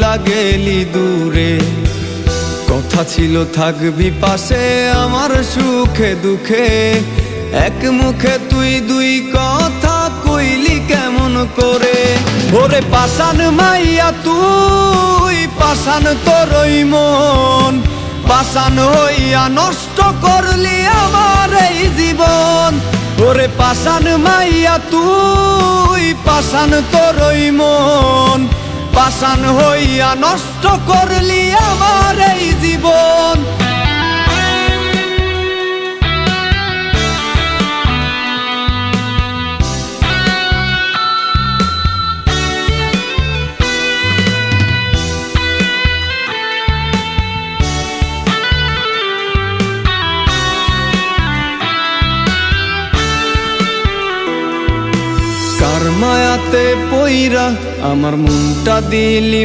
ভুইলা গেলি দূরে। কথা ছিল থাকবি পাশে আমার সুখে দুঃখে, এক মুখে তুই দুই কথা কইলি কেমন করে। ওরে পাষাণ মাইয়া তুই, পাষাণ তোরই মন, পাষাণ হইয়া নষ্ট করলি আমার এই জীবন। ওরে পাষাণ মাইয়া তুই, পাষাণ তোরই মন, পাষাণ হইয়া নষ্ট করলি আমার এই জীবন। কার মায়াতে পইরা আমার মনটা দিলি